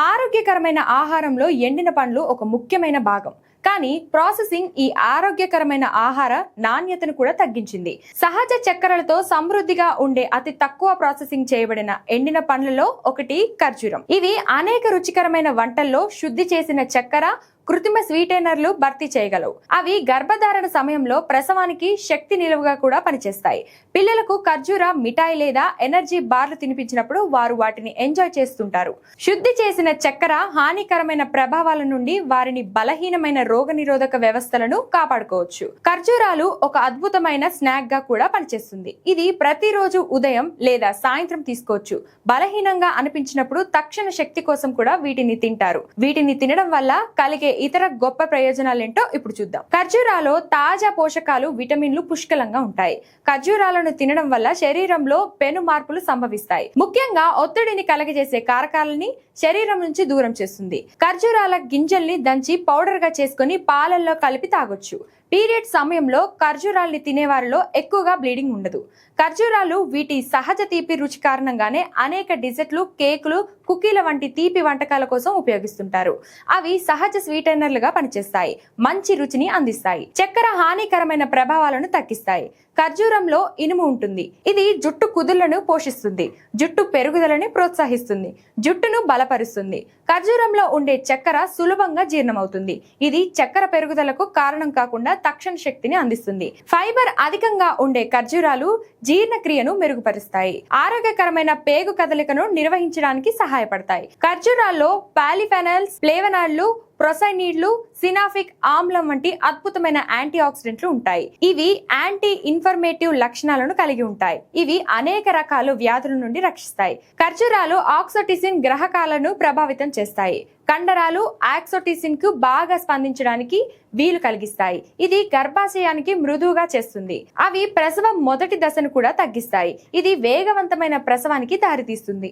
ఆరోగ్యకరమైన ఆహారంలో ఎండిన పండ్లు ఒక ముఖ్యమైన భాగం. కానీ ప్రాసెసింగ్ ఈ ఆరోగ్యకరమైన ఆహార నాణ్యతను కూడా తగ్గించింది. సహజ చక్కెరలతో సమృద్ధిగా ఉండే అతి తక్కువ ప్రాసెసింగ్ చేయబడిన ఎండిన పండ్లలో ఒకటి ఖర్జూరం. ఇవి అనేక రుచికరమైన వంటల్లో శుద్ధి చేసిన చక్కెర, కృత్రిమ స్వీటెనర్లు భర్తీ చేయగలవు. అవి గర్భధారణ సమయంలో ప్రసవానికి శక్తి నిలువగా కూడా పనిచేస్తాయి. పిల్లలకు ఖర్జూర మిఠాయి లేదా ఎనర్జీ బార్లు తినిపించినప్పుడు వారు వాటిని ఎంజాయ్ చేస్తుంటారు. శుద్ధి చేసిన చక్కెర హానికరమైన ప్రభావాల నుండి వారిని బలహీనమైన రోగనిరోధక వ్యవస్థలను కాపాడుకోవచ్చు. ఖర్జూరాలు ఒక అద్భుతమైన స్నాక్ గా కూడా పనిచేస్తుంది. ఇది ప్రతిరోజు ఉదయం లేదా సాయంత్రం తీసుకోవచ్చు. బలహీనంగా అనిపించినప్పుడు తక్షణ శక్తి కోసం కూడా వీటిని తింటారు. వీటిని తినడం వల్ల కలిగే ఇతర గొప్ప ప్రయోజనాలేంటో ఇప్పుడు చూద్దాం. ఖర్జూరాలో తాజా పోషకాలు, విటమిన్లు పుష్కలంగా ఉంటాయి. ఖర్జూరాలను తినడం వల్ల శరీరంలో పెను మార్పులు సంభవిస్తాయి. ముఖ్యంగా ఒత్తిడిని కలగజేసే కారకాలని శరీరం నుంచి దూరం చేస్తుంది. ఖర్జూరాల గింజల్ని దంచి పౌడర్ గా చేసుకుని పాలల్లో కలిపి తాగొచ్చు. పీరియడ్ సమయంలో ఖర్జూరాల్ని తినేవారిలో ఎక్కువగా బ్లీడింగ్ ఉండదు. ఖర్జూరాలు వీటి సహజ తీపి రుచి కారణంగానే అనేక డిజర్ట్లు, కేకులు, కుకీల వంటి తీపి వంటకాల కోసం ఉపయోగిస్తుంటారు. అవి సహజ స్వీటెనర్లుగా పనిచేస్తాయి, మంచి రుచిని అందిస్తాయి, చక్కెర హానికరమైన ప్రభావాలను తగ్గిస్తాయి. ఖర్జూరంలో ఇనుము ఉంటుంది. ఇది జుట్టు కుదుళ్లను పోషిస్తుంది, జుట్టు పెరుగుదలని ప్రోత్సహిస్తుంది, జుట్టును బలపరుస్తుంది. ఖర్జూరంలో ఉండే చక్కెర సులభంగా జీర్ణమవుతుంది. ఇది చక్కెర పెరుగుదలకు కారణం కాకుండా తక్షణ శక్తిని అందిస్తుంది. ఫైబర్ అధికంగా ఉండే ఖర్జూరాలు జీర్ణక్రియను మెరుగుపరుస్తాయి, ఆరోగ్యకరమైన పేగు కదలికను నిర్వహించడానికి సహాయపడతాయి. ఖర్జూరాల్లో పాలిఫెనాల్స్, ఫ్లేవనాయిడ్లు, ప్రొసైనిడ్లు, సినాఫిక్ ఆమ్లం వంటి అద్భుతమైన యాంటీ ఆక్సిడెంట్లు ఉంటాయి. ఇవి యాంటీ ఇన్ఫర్మేటివ్ లక్షణాలను కలిగి ఉంటాయి. ఇవి అనేక రకాల వ్యాధుల నుండి రక్షిస్తాయి. ఖర్జూరాలు ఆక్సోటిసిన్ గ్రహకాలను ప్రభావితం చేస్తాయి. కండరాలు ఆక్సోటిసిన్ కు బాగా స్పందించడానికి వీలు కలిగిస్తాయి. ఇది గర్భాశయానికి మృదువుగా చేస్తుంది. అవి ప్రసవం మొదటి దశను కూడా తగ్గిస్తాయి. ఇది వేగవంతమైన ప్రసవానికి దారితీస్తుంది.